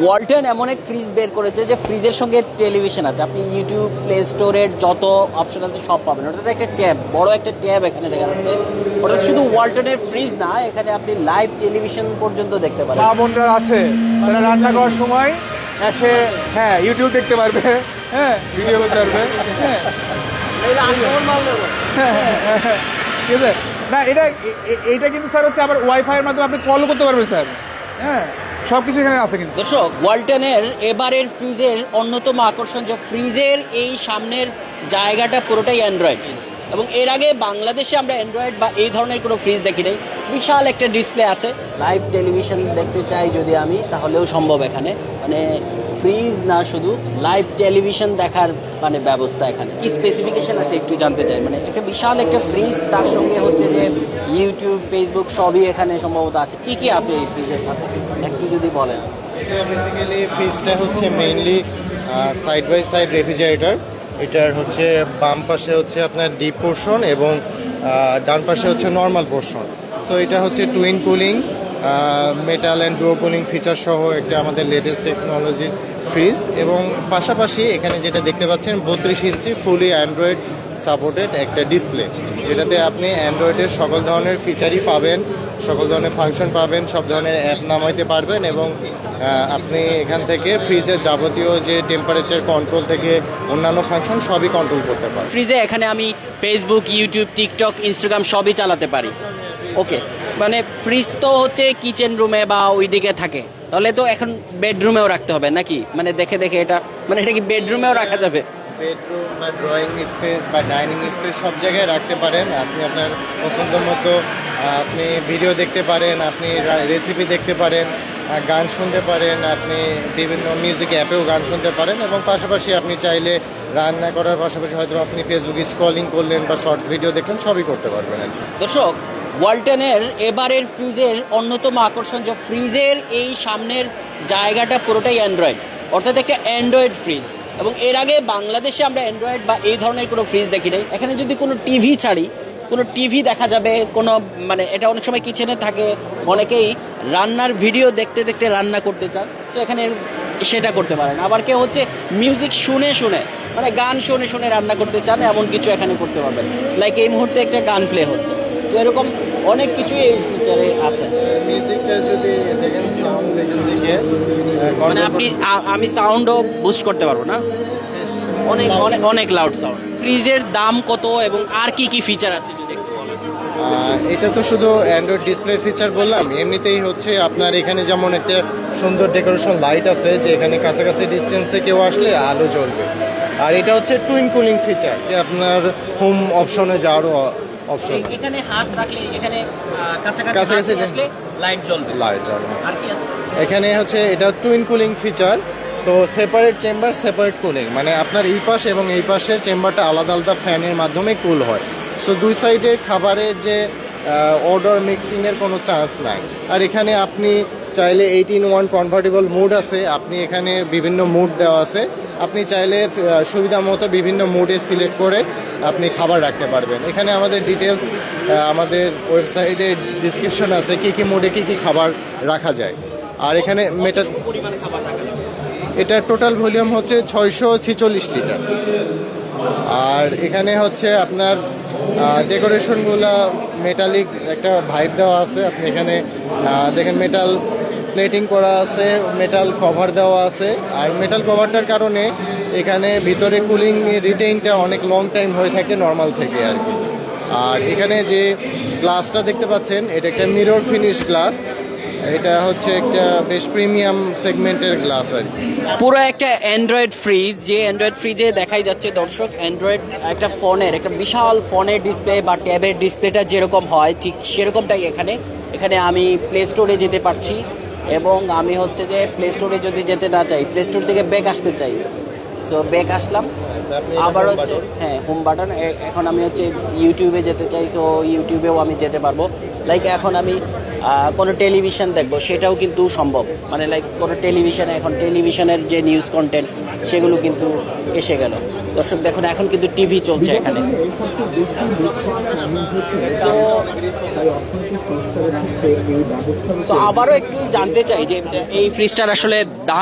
ওয়ালটন এমন এক ফ্রিজ বের করেছে যে ফ্রিজের সঙ্গে টেলিভিশন আছে। আপনি ইউটিউব, প্লে স্টোরের যত অপশন আছে সব পাবেন। ওটাতে একটা ট্যাব, বড় একটা ট্যাব এখানে দেখা যাচ্ছে। ওটা শুধু ওয়ালটনের ফ্রিজ না, এখানে আপনি লাইভ টেলিভিশন পর্যন্ত দেখতে পারেন। মা বোনরা আছে, তারা রান্না করার সময় এসে ইউটিউব দেখতে পারবে, ভিডিও করতে পারবে। ঠিক আছে না, এইটা কিন্তু স্যার হচ্ছে আবার ওয়াইফাইয়ের মাধ্যমে আপনি কলও করতে পারবেন স্যার। সব কিছু এখানে আছে কিন্তু। দর্শক, ওয়ালটনের এবারের ফ্রিজের অন্যতম আকর্ষণ যে ফ্রিজের এই সামনের জায়গাটা পুরোটাই অ্যান্ড্রয়েড। এবং এর আগে বাংলাদেশে আমরা অ্যান্ড্রয়েড বা এই ধরনের কোনো ফ্রিজ দেখি নাই। বিশাল একটা ডিসপ্লে আছে। লাইভ টেলিভিশন দেখতে চাই যদি আমি, তাহলেও সম্ভব এখানে। মানে ফ্রিজ না, শুধু লাইভ টেলিভিশন দেখার মানে ব্যবস্থা এখানে। কি স্পেসিফিকেশন আছে একটু জানতে চাই। মানে একটা বিশাল একটা ফ্রিজ, তার সঙ্গে হচ্ছে যে ইউটিউব, ফেসবুক সবই এখানে সম্ভবত আছে। কি কি আছে এই ফ্রিজের সাথে একটু যদি বলেন। বেসিক্যালি ফ্রিজটা হচ্ছে mainly side by side refrigerator. এটার হচ্ছে বাম পাশে হচ্ছে আপনার ডিপ পোর্শন এবং ডান পাশে হচ্ছে নর্মাল পোর্শন। সো এটা হচ্ছে twin cooling, metal and duo cooling feature সহ একটা আমাদের লেটেস্ট টেকনোলজির ফ্রিজ। এবং পাশাপাশি এখানে যেটা দেখতে পাচ্ছেন 32 ইঞ্চি ফুলি অ্যান্ড্রয়েড সাপোর্টেড একটা ডিসপ্লে, যেটাতে আপনি অ্যান্ড্রয়েডের সকল ধরনের ফিচারই পাবেন, সকল ধরনের ফাংশন পাবেন, সব ধরনের অ্যাপ নামাইতে পারবেন। এবং আপনি এখান থেকে ফ্রিজের যাবতীয় যে টেম্পারেচার কন্ট্রোল থেকে অন্যান্য ফাংশন সবই কন্ট্রোল করতে পারেন। ফ্রিজে এখানে আমি ফেসবুক, ইউটিউব, টিকটক, ইনস্টাগ্রাম সবই চালাতে পারি। ওকে, মানে ফ্রিজ তো হচ্ছে কিচেন রুমে বা ওই দিকে থাকে, তাহলে তো এখন বেডরুমেও রাখতে হবে নাকি? মানে দেখে দেখে এটা, মানে এটা কি বেডরুমেও রাখা যাবে? বেডরুম বা ড্রয়িং স্পেস বা ডাইনিং স্পেস সব জায়গায় রাখতে পারেন। আপনি আপনার পছন্দ মতো আপনি ভিডিও দেখতে পারেন, আপনি রেসিপি দেখতে পারেন, গান শুনতে পারেন, আপনি বিভিন্ন মিউজিক অ্যাপেও গান শুনতে পারেন। এবং পাশাপাশি আপনি চাইলে রান্না করার পাশাপাশি হয়তো আপনি ফেসবুকে স্ক্রলিং করলেন বা শর্টস ভিডিও দেখলেন, সবই করতে পারবেন। দর্শক, ওয়ালটনের এবারের ফ্রিজের অন্যতম আকর্ষণ যে ফ্রিজের এই সামনের জায়গাটা পুরোটাই অ্যান্ড্রয়েড, অর্থাৎ একটা অ্যান্ড্রয়েড ফ্রিজ। এবং এর আগে বাংলাদেশে আমরা অ্যান্ড্রয়েড বা এই ধরনের কোনো ফ্রিজ দেখি নাই। এখানে যদি কোনো টিভি ছাড়ি, কোনো টিভি দেখা যাবে, কোনো মানে এটা অনেক সময় কিচেনে থাকে, অনেকেই রান্নার ভিডিও দেখতে দেখতে রান্না করতে চান, সো এখানে সেটা করতে পারেন। আবার কেউ হচ্ছে মিউজিক শুনে শুনে, মানে গান শুনে শুনে রান্না করতে চান, এমন কিছু এখানে করতে পারবেন। লাইক এই মুহূর্তে একটা গান প্লে হচ্ছে, সো এরকম অনেক কিছুই এই ফিচারে আছে। মিউজিকটা যদি দেখেন, সাউন্ড এখান থেকে মানে আমি সাউন্ডও বুস্ট করতে পারবো না? অনেক অনেক অনেক লাউড সাউন্ড। ফ্রিজের দাম কত এবং আর কি কি ফিচার আছে যদি একটু বলেন। এটা তো শুধু অ্যান্ড্রয়েড ডিসপ্লে ফিচার বললাম। এমনিতেই হচ্ছে আপনার এখানে যেমন একটা সুন্দর ডেকোরেশন লাইট আছে, যে এখানে কাছাকাছি ডিস্টেন্সে কেউ আসলে আলো জ্বলবে। আর এটা হচ্ছে টুইন কুলিং ফিচার, যে আপনার হোম অপশনে যাওয়ারও অপশন। এখানে হাত রাখলে এখানে কাছাকাছি আসলে লাইট জ্বলবে। লাইট জ্বলবে। আর কি আছে এখানে হচ্ছে এটা টুইন কুলিং ফিচার। তো সেপারেট চেম্বার, সেপারেট কুলিং, মানে আপনার এই পাশ এবং এই পাশের চেম্বারটা আলাদা আলাদা ফ্যানের মাধ্যমে কুল হয়। সো দুই সাইডের খাবারের যে অর্ডার মিক্সিংয়ের কোনো চান্স নাই। আর এখানে আপনি চাইলে 18:1 কনভার্টেবল মুড আছে, আপনি এখানে বিভিন্ন মুড দেওয়া আছে। আপনি চাইলে সুবিধা মতো বিভিন্ন মুডে সিলেক্ট করে আপনি খাবার রাখতে পারবেন। এখানে আমাদের ডিটেলস আমাদের ওয়েবসাইটে ডিসক্রিপশন আছে, কী কী মুডে কী কী খাবার রাখা যায়। আর এখানে পরিমাণ খাবার রাখা যাবে? এটা টোটাল ভলিউম হচ্ছে 646 লিটার। আর এখানে হচ্ছে আপনার ডেকোরেশনগুলো মেটালিক একটা ভাইব দেওয়া আছে। আপনি এখানে দেখেন মেটাল প্লেটিং করা আছে, মেটাল কভার দেওয়া আছে। আর মেটাল কভারটার কারণে এখানে ভিতরে কুলিং রিটেইনটা অনেক লং টাইম হয়ে থাকে নর্মাল থেকে আর কি। আর এখানে যে গ্লাসটা দেখতে পাচ্ছেন, এটা একটা মিরর ফিনিশ গ্লাস। এটা হচ্ছে একটা বেশ প্রিমিয়াম সেগমেন্টের গ্লাস আর কি। পুরো একটা অ্যান্ড্রয়েড ফ্রিজ, যে অ্যান্ড্রয়েড ফ্রিজে দেখাই যাচ্ছে দর্শক, অ্যান্ড্রয়েড একটা ফোনের, একটা বিশাল ফোনের ডিসপ্লে বা ট্যাবের ডিসপ্লেটা যেরকম হয় ঠিক সেরকমটাই এখানে। এখানে আমি প্লে স্টোরে যেতে পারছি, এবং আমি হচ্ছে যে প্লে স্টোরে যদি যেতে না চাই, প্লে স্টোর থেকে ব্যাক আসতে চাই, সো ব্যাক আসলাম। আবার হচ্ছে হোম বাটন। এখন আমি হচ্ছে ইউটিউবে যেতে চাই, সো ইউটিউবেও আমি যেতে পারবো। লাইক এখন আমি কোনো টেলিভিশন দেখবো, সেটাও কিন্তু সম্ভব। মানে লাইক কোনো টেলিভিশনে, এখন টেলিভিশনের যে নিউজ কন্টেন্ট সেগুলো কিন্তু এসে গেল। দর্শক দেখুন, এখন কিন্তু টিভি চলছে এখানে। তো আবারও একটু জানতে চাই যে এই ফ্রিজটার আসলে দাম